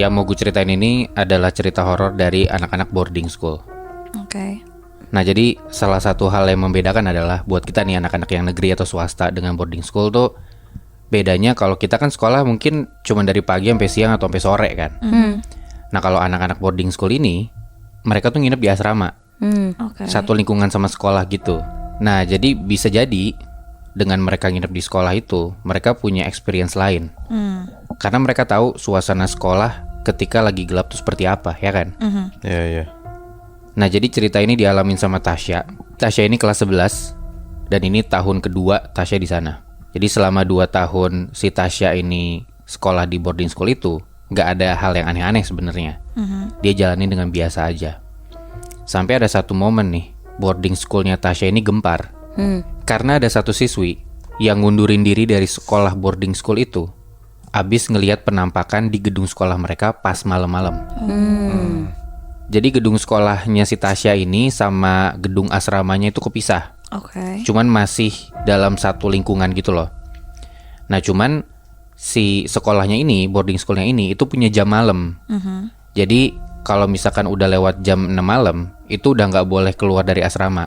Yang mau gue ceritain ini adalah cerita horor dari anak-anak boarding school. Oke. Nah, jadi salah satu hal yang membedakan adalah buat kita nih anak-anak yang negeri atau swasta dengan boarding school tuh bedanya kalau kita kan sekolah mungkin cuma dari pagi sampai siang atau sampai sore kan. Nah, kalau anak-anak boarding school ini mereka tuh nginep di asrama. Oke. Satu lingkungan sama sekolah gitu. Nah, jadi bisa jadi dengan mereka nginep di sekolah itu mereka punya experience lain. Karena mereka tahu suasana sekolah ketika lagi gelap tuh seperti apa, ya kan? Iya. Nah, jadi cerita ini dialamin sama Tasya. Tasya ini kelas 11 dan ini tahun kedua Tasya di sana. Jadi selama 2 tahun si Tasya ini sekolah di boarding school itu nggak ada hal yang aneh-aneh sebenarnya. Dia jalanin dengan biasa aja. Sampai ada satu momen nih, boarding schoolnya Tasya ini gempar. Karena ada satu siswi yang ngundurin diri dari sekolah boarding school itu abis ngelihat penampakan di gedung sekolah mereka pas malam-malam. Jadi gedung sekolahnya si Tasya ini sama gedung asramanya itu kepisah. Oke. Cuman masih dalam satu lingkungan gitu loh. Nah, cuman si sekolahnya ini, boarding schoolnya ini itu punya jam malam. Jadi kalau misalkan udah lewat jam 6 malam, itu udah nggak boleh keluar dari asrama.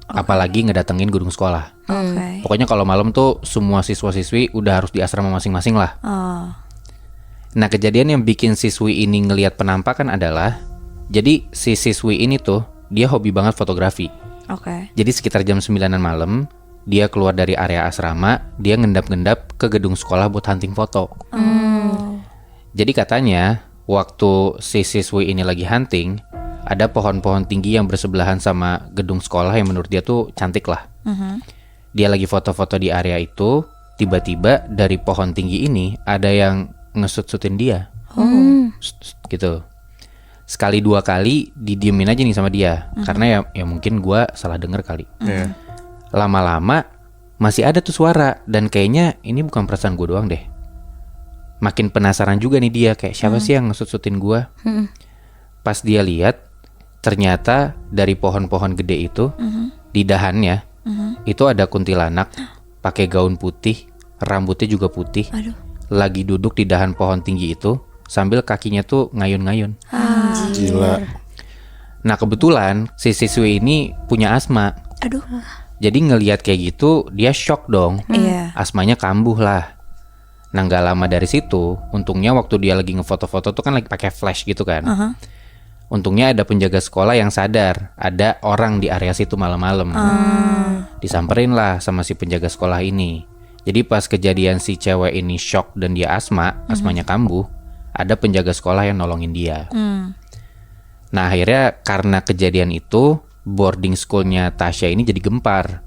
Apalagi ngedatengin gedung sekolah. Oke. Pokoknya kalau malam tuh semua siswa-siswi udah harus di asrama masing-masing lah. Oh. Nah, kejadian yang bikin siswi ini ngelihat penampakan adalah, jadi si siswi ini tuh dia hobi banget fotografi. Oke. Jadi sekitar jam 9-an malam, dia keluar dari area asrama, dia ngendap-ngendap ke gedung sekolah buat hunting foto. Jadi katanya, waktu si siswi ini lagi hunting, ada pohon-pohon tinggi yang bersebelahan sama gedung sekolah yang menurut dia tuh cantik lah. Dia lagi foto-foto di area itu, tiba-tiba dari pohon tinggi ini ada yang ngesut-sutin dia. Gitu. Sekali 2 kali didiemin aja nih sama dia. Karena ya mungkin gua salah denger kali. Lama-lama masih ada tuh suara. Dan kayaknya ini bukan perasaan gue doang deh. Makin penasaran juga nih dia, kayak siapa sih yang ngesut-sutin gua. Pas dia lihat, ternyata dari pohon-pohon gede itu di dahannya itu ada kuntilanak pakai gaun putih, rambutnya juga putih. Aduh. Lagi duduk di dahan pohon tinggi itu sambil kakinya tuh ngayun-ngayun. Gila. Nah, kebetulan si siswi ini punya asma. Aduh. Jadi ngelihat kayak gitu dia shock dong. Iya. Asmanya kambuh lah. Nah, gak lama dari situ, untungnya waktu dia lagi ngefoto-foto tuh kan lagi pakai flash gitu kan. Untungnya ada penjaga sekolah yang sadar ada orang di area situ malam-malam. Disamperin lah sama si penjaga sekolah ini. Jadi pas kejadian si cewek ini shock dan dia asmanya kambuh, ada penjaga sekolah yang nolongin dia. Nah, akhirnya karena kejadian itu, boarding schoolnya Tasya ini jadi gempar.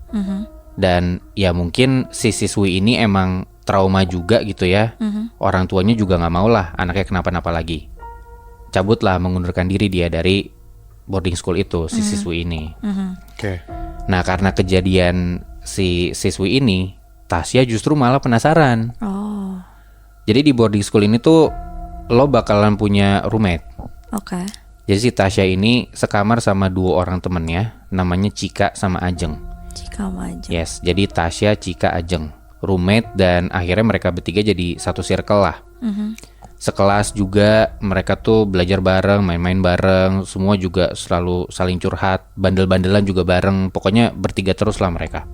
Dan ya mungkin si siswi ini emang trauma juga gitu ya. Orang tuanya juga gak mau lah anaknya kenapa-napa lagi. Cabutlah, mengundurkan diri dia dari boarding school itu, si siswi ini. Oke. Nah, karena kejadian si siswi ini, Tasya justru malah penasaran. Oh. Jadi di boarding school ini tuh lo bakalan punya roommate. Oke. Jadi si Tasya ini sekamar sama 2 orang temennya, namanya Cika sama Ajeng. Jika maju. Yes, jadi Tasya, Cika, Ajeng, roommate, dan akhirnya mereka bertiga jadi satu circle lah. Sekelas juga, mereka tuh belajar bareng, main-main bareng, semua juga selalu saling curhat, bandel-bandelan juga bareng, pokoknya bertiga terus lah mereka.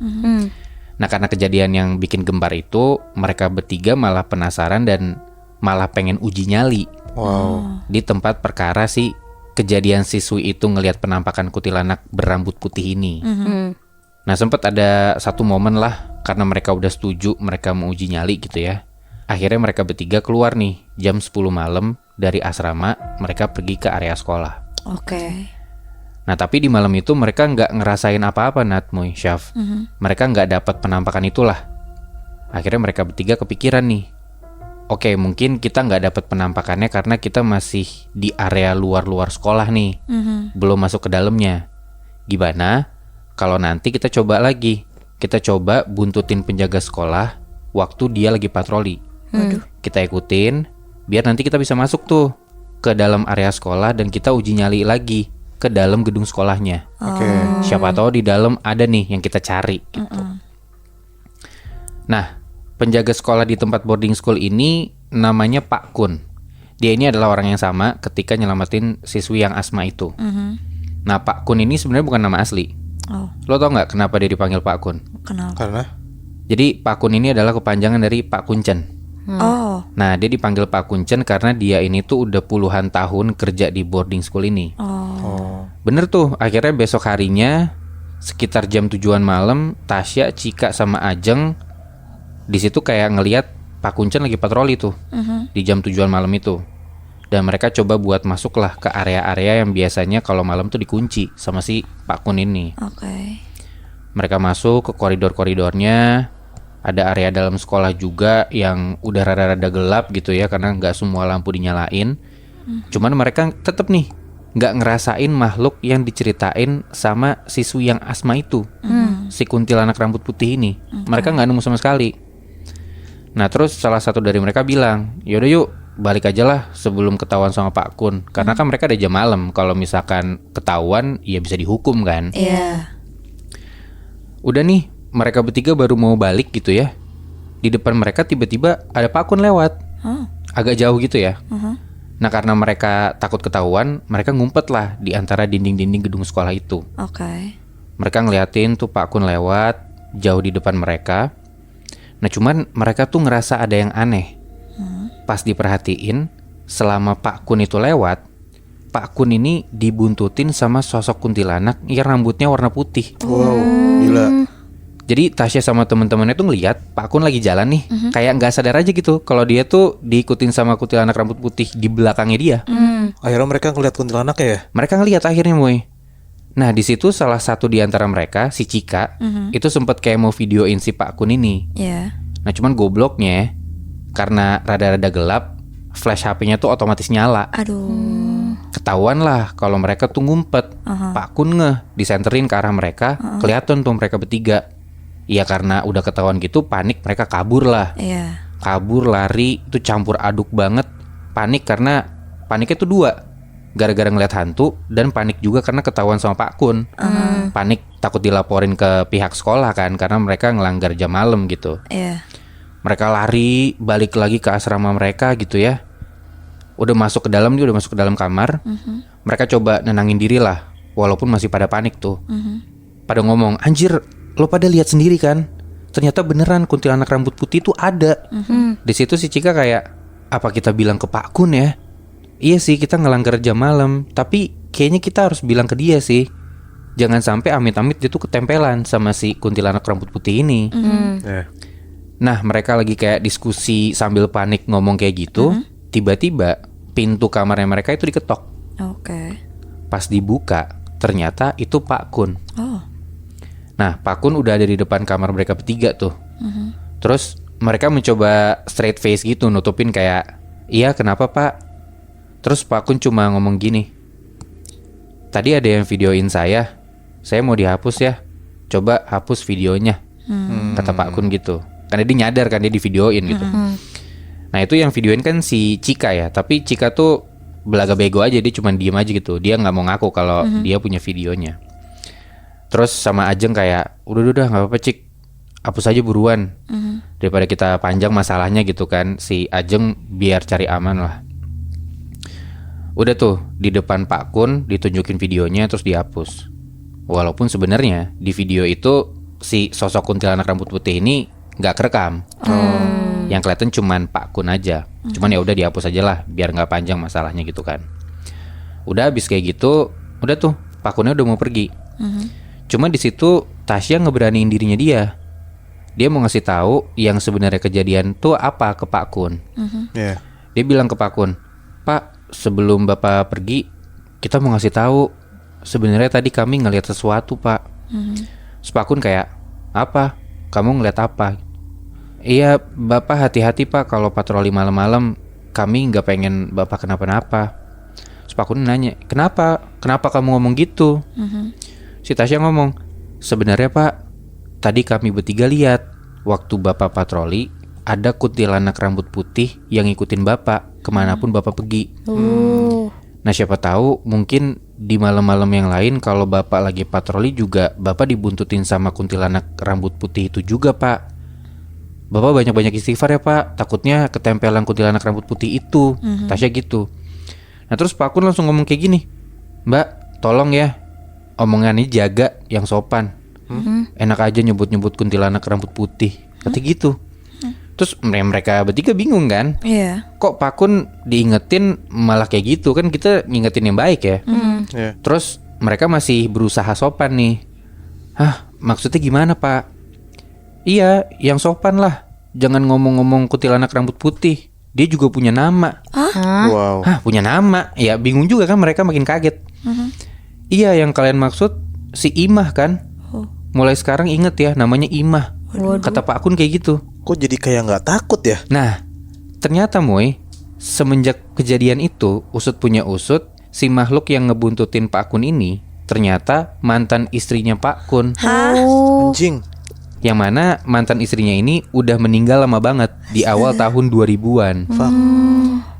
Nah, karena kejadian yang bikin gempar itu, mereka bertiga malah penasaran dan malah pengen uji nyali. Wow. Di tempat perkara si kejadian siswi itu ngelihat penampakan kuntilanak berambut putih ini. Nah, sempat ada satu momen lah, karena mereka udah setuju mereka mau uji nyali gitu ya. Akhirnya mereka bertiga keluar nih jam 10 malam dari asrama, mereka pergi ke area sekolah. Oke. Nah, tapi di malam itu mereka nggak ngerasain apa-apa, Nat, Moy, Syaf. Mereka nggak dapat penampakan itulah. Akhirnya mereka bertiga kepikiran nih. Oke, mungkin kita nggak dapat penampakannya karena kita masih di area luar-luar sekolah nih. Belum masuk ke dalamnya. Gimana kalau nanti kita coba lagi? Kita coba buntutin penjaga sekolah waktu dia lagi patroli. Kita ikutin, biar nanti kita bisa masuk tuh ke dalam area sekolah dan kita uji nyali lagi ke dalam gedung sekolahnya. Oke. Siapa tahu di dalam ada nih yang kita cari gitu. Nah, penjaga sekolah di tempat boarding school ini namanya Pak Kun. Dia ini adalah orang yang sama ketika nyelamatin siswi yang asma itu. Nah, Pak Kun ini sebenarnya bukan nama asli. Oh, Lo tau nggak kenapa dia dipanggil Pak Kun? kenapa? Karena Jadi Pak Kun ini adalah kepanjangan dari Pak Kuncen. Oh, Nah, dia dipanggil Pak Kuncen karena dia ini tuh udah puluhan tahun kerja di boarding school ini. oh, Bener tuh, akhirnya besok harinya sekitar jam 7-an malam, Tasya, Cika, sama Ajeng di situ kayak ngelihat Pak Kuncen lagi patroli tuh di jam 7-an malam itu. Dan mereka coba buat masuk lah ke area-area yang biasanya kalau malam tuh dikunci sama si Pak Kun ini. oke. Mereka masuk ke koridor-koridornya. Ada area dalam sekolah juga yang udah rada-rada gelap gitu ya, karena nggak semua lampu dinyalain. Cuman mereka tetep nih nggak ngerasain makhluk yang diceritain sama siswi yang asma itu, si kuntilanak rambut putih ini. Mereka nggak nemu sama sekali. Nah terus salah satu dari mereka bilang, yaudah yuk balik aja lah sebelum ketahuan sama Pak Kun. Karena kan mereka ada jam malam, kalau misalkan ketahuan ya bisa dihukum kan. Iya. Udah nih, mereka bertiga baru mau balik gitu ya. Di depan mereka tiba-tiba ada Pak Kun lewat. Agak jauh gitu ya. Nah karena mereka takut ketahuan, mereka ngumpet lah di antara dinding-dinding gedung sekolah itu. Oke. Mereka ngeliatin tuh Pak Kun lewat jauh di depan mereka. Nah cuman mereka tuh ngerasa ada yang aneh. Pas diperhatiin, selama Pak Kun itu lewat, Pak Kun ini dibuntutin sama sosok kuntilanak yang rambutnya warna putih. wow, gila. Jadi Tasya sama temen-temennya tuh ngeliat Pak Kun lagi jalan nih, kayak nggak sadar aja gitu kalau dia tuh diikutin sama kuntilanak rambut putih di belakangnya dia. Akhirnya mereka ngeliat kuntilanak ya? Mereka ngeliat akhirnya, Moy. Nah di situ salah satu di antara mereka, si Cika, itu sempet kayak mau videoin si Pak Kun ini. Iya. Nah cuman gobloknya, karena rada-rada gelap, flash HP-nya tuh otomatis nyala. Aduh. Ketahuan lah kalau mereka tuh ngumpet. Pak Kun disenterin ke arah mereka, kelihatan tuh mereka bertiga. Ya karena udah ketahuan gitu, panik mereka kabur lah. Iya. Kabur, lari, itu campur aduk banget. Panik karena paniknya tuh dua. Gara-gara ngeliat hantu, dan panik juga karena ketahuan sama Pak Kun. Panik takut dilaporin ke pihak sekolah kan, karena mereka ngelanggar jam malam gitu. Iya. Mereka lari balik lagi ke asrama mereka gitu ya. Udah masuk ke dalam, dia udah masuk ke dalam kamar. Mereka coba nenangin diri lah, walaupun masih pada panik tuh. Pada ngomong, anjir, lo pada lihat sendiri kan? Ternyata beneran kuntilanak rambut putih itu ada. Di situ si Cika kayak, apa kita bilang ke Pak Kun ya? Iya sih, kita ngelanggar jam malam, tapi kayaknya kita harus bilang ke dia sih. Jangan sampai amit-amit dia tuh ketempelan sama si kuntilanak rambut putih ini. Ya. Nah mereka lagi kayak diskusi sambil panik ngomong kayak gitu. Tiba-tiba pintu kamarnya mereka itu diketok. Oke. Pas dibuka ternyata itu Pak Kun. Oh. Nah Pak Kun udah ada di depan kamar mereka bertiga tuh. Terus mereka mencoba straight face gitu, nutupin kayak, iya kenapa Pak? Terus Pak Kun cuma ngomong gini, tadi ada yang videoin saya mau dihapus ya. Coba hapus videonya, kata Pak Kun gitu. Karena dia nyadar kan dia di videoin gitu. Nah itu yang videoin kan si Cika ya. Tapi Cika tuh belaga bego aja, dia cuma diem aja gitu. Dia gak mau ngaku kalau dia punya videonya. Terus sama Ajeng kayak, udah gak apa-apa Cik, hapus aja buruan. Daripada kita panjang masalahnya gitu kan. Si Ajeng biar cari aman lah. Udah tuh di depan Pak Kun ditunjukin videonya terus dihapus. Walaupun sebenarnya di video itu si sosok kuntilanak rambut putih ini nggak kerekam. Yang kelihatan cuman Pak Kun aja. Cuman ya udah dihapus aja lah biar nggak panjang masalahnya gitu kan. Udah habis kayak gitu, udah tuh Pak Kunnya udah mau pergi. Cuma di situ Tasya ngeberaniin dirinya dia. Dia mau ngasih tahu yang sebenarnya kejadian tuh apa ke Pak Kun. Ya. Dia bilang ke Pak Kun, Pak, sebelum Bapak pergi, kita mau ngasih tahu sebenarnya tadi kami ngelihat sesuatu, Pak. Terus Pak Kun kayak, apa? Kamu ngeliat apa? Iya, Bapak hati-hati Pak kalau patroli malam-malam. Kami nggak pengen Bapak kenapa-napa. Terus Pak Kun nanya, kenapa? Kenapa kamu ngomong gitu? Si Tasya ngomong, sebenarnya Pak, tadi kami bertiga lihat waktu Bapak patroli ada kuntilanak rambut putih yang ngikutin Bapak kemanapun Bapak pergi. Nah siapa tahu mungkin di malam-malam yang lain kalau Bapak lagi patroli juga Bapak dibuntutin sama kuntilanak rambut putih itu juga Pak. Bapak banyak-banyak istighfar ya Pak, takutnya ketempelan kuntilanak rambut putih itu. Tasya gitu. Nah terus Pak Kun langsung ngomong kayak gini, Mbak tolong ya, omongannya jaga yang sopan. Enak aja nyebut-nyebut kuntilanak rambut putih, kata gitu. Terus mereka bertiga bingung kan, Iya. kok Pak Kun diingetin malah kayak gitu, kan kita ngingetin yang baik ya. Iya. Terus mereka masih berusaha sopan nih. Hah, maksudnya gimana Pak? Iya, yang sopan lah. Jangan ngomong-ngomong kuntilanak rambut putih. Dia juga punya nama. Wow. Hah, punya nama? Ya bingung juga kan, mereka makin kaget. Iya, yang kalian maksud si Imah kan? Mulai sekarang inget ya, namanya Imah. Kata Pak Kun kayak gitu. Kok jadi kayak nggak takut ya? Nah, ternyata Moy, semenjak kejadian itu, usut punya usut, si makhluk yang ngebuntutin Pak Kun ini ternyata mantan istrinya Pak Kun. Anjing. Yang mana mantan istrinya ini udah meninggal lama banget di awal tahun 2000-an.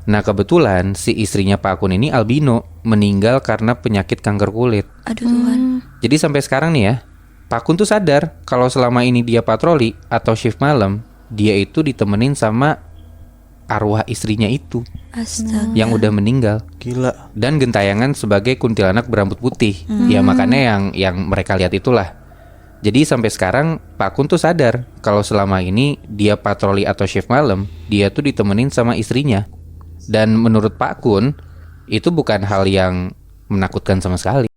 Nah, kebetulan si istrinya Pak Kun ini albino, meninggal karena penyakit kanker kulit. Aduh Tuhan. Jadi sampai sekarang nih ya, Pak Kun tuh sadar kalau selama ini dia patroli atau shift malam, dia itu ditemenin sama arwah istrinya itu Astaga. yang udah meninggal. Gila. Dan gentayangan sebagai kuntilanak berambut putih. Ya makanya yang mereka lihat itulah. Jadi sampai sekarang Pak Kun tuh sadar kalau selama ini dia patroli atau shift malam, dia tuh ditemenin sama istrinya. Dan menurut Pak Kun, itu bukan hal yang menakutkan sama sekali.